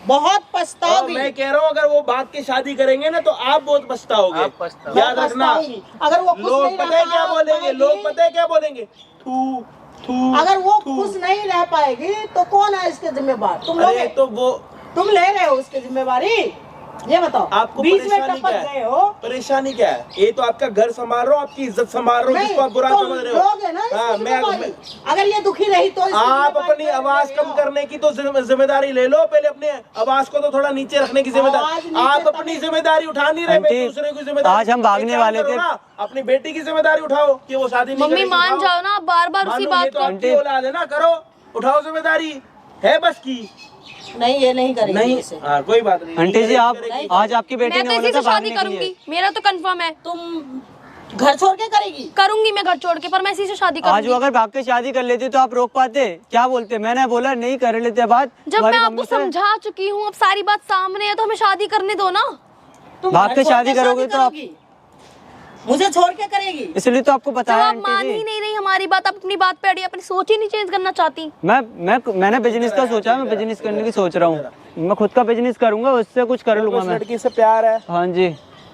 बहुत और पछताओगी। मैं कह रहा हूँ अगर वो भाग के शादी करेंगे ना तो आप बहुत पछताओगे। आप पछताओगे। याद मैं रखना। पछताऊंगी। अगर वो खुश लोग नहीं पता है रह क्या बोलेंगे, पाएगी, लोग पता है क्या बोलेंगे, थू थू। अगर वो थू। खुश नहीं रह पाएगी तो कौन है इसके जिम्मेवार? तुम लोग अरे तो वो तुम ले रहे हो उसकी जिम्मेवारी? ये बताओ। आपको बीच में परेशानी टपक क्या गए है? हो। परेशानी क्या है? ये तो आपका घर संभाल रहा हूँ, आपकी इज्जत संभाल रहा हूँ, नहीं, जिसको आप बुरा तुम समझ रहे लोगे ना हो। इसकी हाँ, जिम्मेवारी। अगर ये दुखी रही तो इसकी आप जिम्मेवारी अपनी मैं आवाज ले कम रही हूँ। करने की तो जिम्मेदारी ले लो, पहले अपने आवाज को तो थोड़ा नीचे रखने की आवाज जिम्मेदारी। नीचे आप तभी- अपनी जिम्मेदारी उठा नहीं रहे, आंटी, दूसरे की जिम्मेदारी। आज हम भागने एक काम वाले करो थे। ना, अपनी बेटी की जिम्मेदारी उठाओ कि वो शादी नहीं मम्मी करेगी, मान उठाओ। जाओ ना, बार बार उसी मानो बात ये तो को। आपकी औलाद है ना, करो, उठाओ जिम्मेदारी, है बस की। नहीं, ये नहीं करेगी नहीं, इसे। हाँ कोई बात नहीं। आंटी जी आप करेगी। आज आपकी बेटी मैं ने तो बोला इसी था से शादी भागने के लिए। करूंगी, मेरा तो कंफर्म है। तुम घर छोड़ के करेगी? करूंगी मैं घर छोड़ के, पर मैं इसी से शादी आज वो करूंगी। अगर भाग के शादी कर लेती तो आप रोक पाते? क्या बोलते? मैंने बोला नहीं कर लेते बात। जब हमारी मैं मम्मी आपको से। समझा चुकी हूँ, अब सारी बात सामने है, तो हमें शादी करने दो ना। तुम भाग घर के छोड़ शादी करोगे तो आप- करोगी? मुझे छोड़ के करेगी? इसलिए तो आपको जब बताया आप आंटी मान जी। ही नहीं रही हमारी बात, आप अपनी बात पे अड़ी, अपनी सोच ही नहीं चेंज करना चाहती। मैंने बिजनेस का सोचा है, मैं बिजनेस करने की सोच रहा हूँ। मैं खुद का बिजनेस करूंगा, उससे कुछ कर लूंगा उस मैं। लड़की से प्यार है, हाँ जी,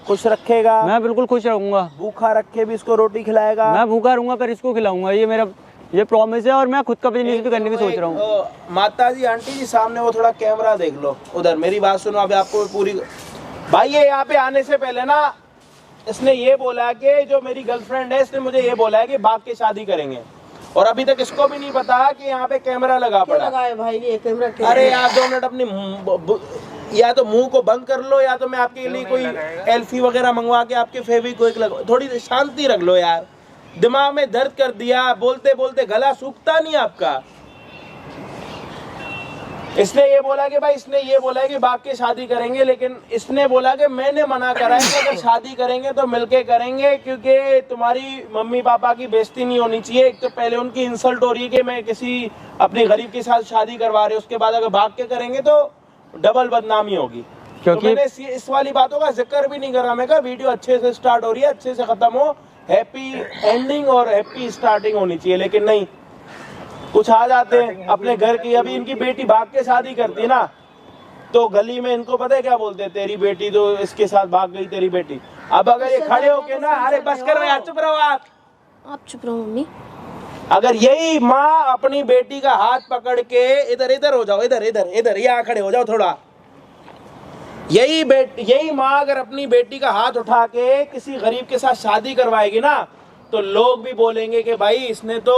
खुश रखेगा, मैं बिल्कुल खुश रहूंगा। भूखा रखे भी इसको रोटी खिलाएगा। मैं भूखा रहूंगा पर इसको खिलाऊंगा, ये प्रॉमिस है। और मैं खुद का बिजनेस भी करने की सोच रहा हूँ। माता जी, आंटी जी सामने वो थोड़ा कैमरा देख लो उधर, मेरी बात सुनो। अभी आपको पूरी भाई, ये यहाँ पे आने से पहले ना इसने ये बोला कि जो मेरी गर्लफ्रेंड है, इसने मुझे ये बोला है कि भाग के शादी करेंगे, और अभी तक इसको भी नहीं पता कि यहाँ पे कैमरा लगा क्यों पड़ा। लगाए भाई ये कैमरा? क्यों? अरे यार 2 मिनट अपनी या तो मुंह को बंद कर लो, या तो मैं आपके लिए कोई एल्फी वगैरह मंगवा के आपके फेविक्विक लगवा। थोड़ी शांति रख लो यार, दिमाग में दर्द कर दिया, बोलते बोलते गला सूखता नहीं आपका। इसने ये बोला कि भाई, इसने ये बोला है कि भाग के शादी करेंगे, लेकिन इसने बोला कि मैंने मना करा है कि अगर शादी करेंगे तो मिलके करेंगे, क्योंकि तुम्हारी मम्मी पापा की बेइज्जती नहीं होनी चाहिए। एक तो पहले उनकी इंसल्ट हो रही है कि मैं किसी अपने गरीब के साथ शादी करवा रहे, उसके बाद अगर भाग के करेंगे तो डबल बदनामी होगी। क्योंकि- तो मैंने इस वाली बातों का जिक्र भी नहीं करा। मैं कहा वीडियो अच्छे से स्टार्ट हो रही है, अच्छे से खत्म हो, हैप्पी एंडिंग और हैप्पी स्टार्टिंग होनी चाहिए, लेकिन नहीं, कुछ आ जाते हैं अपने घर की। अभी इनकी बेटी भाग के शादी करती है ना, तो गली में इनको पता है क्या बोलते हैं, तेरी बेटी तो इसके साथ भाग गई, तेरी बेटी। अब अगर ये खड़े होके ना, अरे बस करो यार, चुप रहो आप चुप रहो मम्मी। अगर यही माँ अपनी बेटी का हाथ पकड़ के, इधर इधर हो जाओ, इधर इधर इधर, यहाँ खड़े हो जाओ थोड़ा। यही माँ अगर अपनी बेटी का हाथ उठा के किसी गरीब के साथ शादी करवाएगी ना, तो लोग भी बोलेंगे कि भाई इसने तो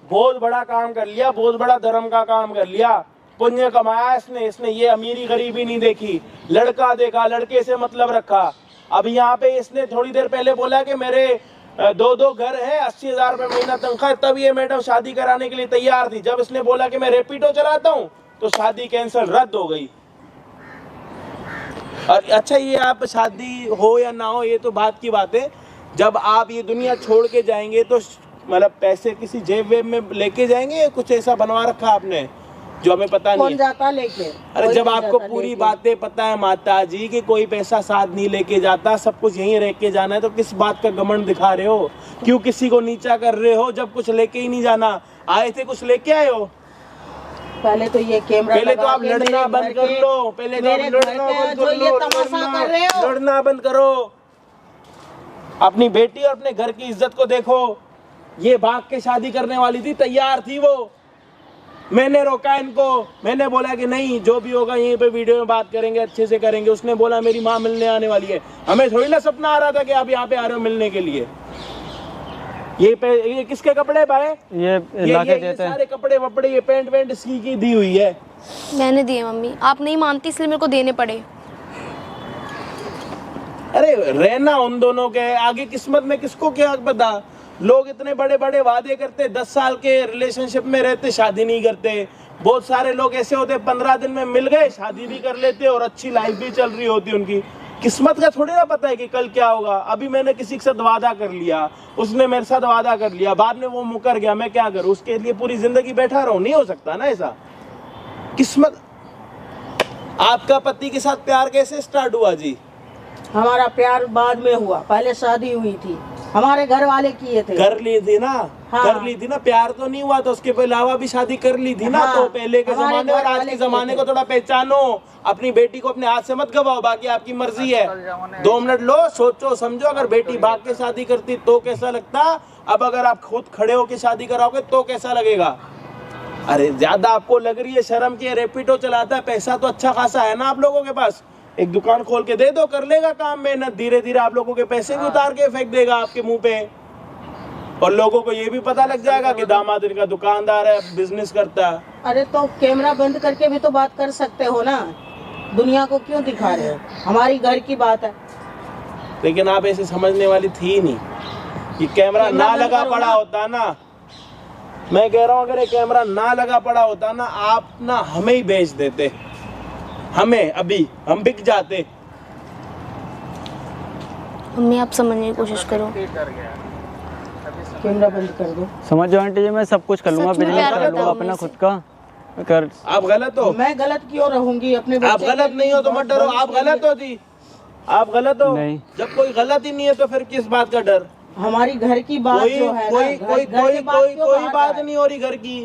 बहुत बड़ा काम कर लिया, बहुत बड़ा धर्म का काम कर लिया, पुण्य कमाया इसने ये अमीरी गरीबी नहीं देखी, लड़का देखा, लड़के से मतलब रखा। अब यहाँ पे इसने थोड़ी देर पहले बोला कि मेरे 2 घर है, 80,000 रुपये महीना तनख्वाह, तब ये मैडम शादी कराने के लिए तैयार थी। जब इसने बोला कि मैं रैपिडो चलाता हूँ, तो शादी कैंसिल, रद्द हो गई। और अच्छा, ये आप शादी हो या ना हो, ये तो बात की बात है। जब आप ये दुनिया छोड़ के जाएंगे तो मतलब पैसे किसी जेब वेब में लेके जाएंगे, या कुछ ऐसा बनवा रखा आपने जो हमें पता नहीं कौन है? जाता लेके? अरे कोई जब नहीं आपको जाता पूरी लेके। बातें पता है माता जी कि कोई पैसा साथ नहीं लेके जाता, सब कुछ यहीं रह के जाना है, तो किस बात का घमंड दिखा रहे हो? क्यों किसी को नीचा कर रहे हो जब कुछ लेके ही नहीं जाना? आए थे कुछ लेके आए हो? पहले तो ये कैमरा पहले तो लगा आप के लड़ना मेरे बंद घर कर के- लो, पहले तो आप मेरे घर लड़ना के बंद जो कर ये लो, तमाशा कर रहे हो। लड़ना बंद करो, अपनी बेटी और अपने घर की इज्जत को देखो। ये भाग के शादी करने वाली थी, तैयार थी वो, मैंने रोका इनको, मैंने बोला कि नहीं, जो भी होगा यहीं पे वीडियो में बात करेंगे, अच्छे से करेंगे। उसने बोला मेरी माँ मिलने आने वाली है, हमें थोड़ी ना सपना आ रहा था कि आप यहाँ पे आ रहे हो मिलने के लिए। ये किसके कपड़े भाई? ये लाके ये देते हैं। सारे कपड़े वपड़े, ये पैंट वैंट इसकी की दी हुई है। मैंने दिए मम्मी, आप नहीं मानती इसलिए मेरे को देने पड़े। अरे रहना उन दोनों के आगे, किस्मत में किसको क्या पता। लोग इतने बड़े बड़े वादे करते, 10 साल के रिलेशनशिप में रहते, शादी नहीं करते। बहुत सारे लोग ऐसे होते 15 दिन में मिल गए, शादी भी कर लेते और अच्छी लाइफ भी चल रही होती उनकी। किस्मत का थोड़ी ना पता है कि कल क्या होगा। अभी मैंने किसी के साथ वादा कर लिया, उसने मेरे साथ वादा कर लिया, बाद में वो मुकर गया, मैं क्या करूं? उसके लिए पूरी जिंदगी बैठा रहूं? नहीं हो सकता ना ऐसा। किस्मत। आपका पति के साथ प्यार कैसे स्टार्ट हुआ जी? हमारा प्यार बाद में हुआ, पहले शादी हुई थी, हमारे घर वाले किए थे। कर ली थी ना? हाँ। कर ली थी ना, प्यार तो नहीं हुआ तो उसके अलावा भी शादी कर ली थी ना। हाँ। तो पहले के हमारे जमाने और घर आज वाले के किए जमाने थे। को थोड़ा पहचानो। अपनी बेटी को अपने हाथ से मत गवाओ, बाकी आपकी मर्जी है। 2 मिनट लो, सोचो समझो। अगर बेटी भाग के शादी करती तो कैसा लगता, अब अगर आप खुद खड़े होके शादी कराओगे तो कैसा लगेगा? अरे ज्यादा आपको लग रही है शर्म की, रैपिडो चलाता है, पैसा तो अच्छा खासा है ना आप लोगों के पास। एक दुकान खोल के दे दो, कर लेगा काम मेहनत, धीरे धीरे आप लोगों के पैसे भी उतार के फेंक देगा आपके मुंह पे। और लोगों को ये भी पता लग जाएगा कि दामाद इनका दुकानदार है, बिजनेस करता है। अरे तो कैमरा बंद करके भी तो बात कर सकते हो ना, दुनिया को क्यों दिखा रहे हो? हमारी घर की बात है। लेकिन आप ऐसे समझने वाली थी नहीं। ये कैमरा ना बंद लगा करो पड़ा ना। होता ना, मैं कह रहा हूँ अगर ये कैमरा ना लगा पड़ा होता ना, आप ना हमें ही बेच देते, हमें अभी हम बिक जाते। मम्मी आप समझने की कोशिश करो। डर गया कैमरा बंद कर दो। समझ जाओ आंटी जी, मैं सब कुछ कर लूंगा, सच में बिजनेस प्यार कर करता लूंगा हूँ अपना मैं खुद का। कर आप गलत हो। मैं गलत क्यों रहूंगी? अपने आप बच्चे गलत के नहीं हो तो मत डरो। आप गलत हो जी, आप गलत हो। नहीं। जब कोई गलत ही नहीं है तो फिर किस बात का डर? हमारी घर की बात कोई जो है कोई ना, कोई घर कोई की बात कोई क्यों कोई बाहर बात आए? नहीं हो रही घर की।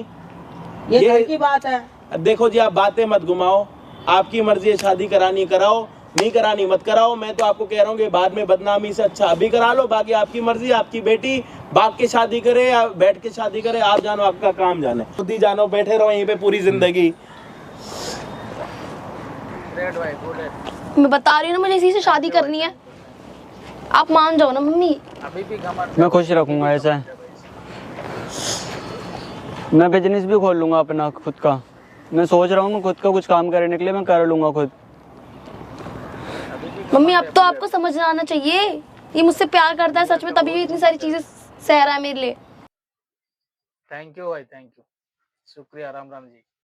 ये ये- घर की बात है। देखो जी, आप बातें मत घुमाओ, आपकी मर्जी है, शादी करानी कराओ, नहीं करानी मत कराओ। मैं तो आपको कह रहा हूँ कि बाद में बदनामी से अच्छा अभी करा लो। बाकी आपकी मर्जी, आपकी बेटी भाग के शादी करे या बैठ के शादी करे, आप जानो, आपका काम जाने। खुद ही जानो, बैठे रहो यहीं पे पूरी जिंदगी। रेड भाई गुड है। मैं बता रही हूँ ना, मुझे इसी से शादी करनी है। आप मान जाओ ना मम्मी। अभी भी घमंड मैं खुश रखूंगा ऐसा है। मैं बिजनेस भी खोल लूंगा अपना खुद का। मैं सोच रहा हूँ मैं खुद का कुछ काम करने के लिए मैं कर लूंगा खुद। मम्मी अब तो आपको समझना आना चाहिए, ये मुझसे प्यार करता है सच में, तभी इतनी सारी चीजें सह रहा है मेरे लिए। थैंक यू भाई, थैंक यू, शुक्रिया। राम राम जी।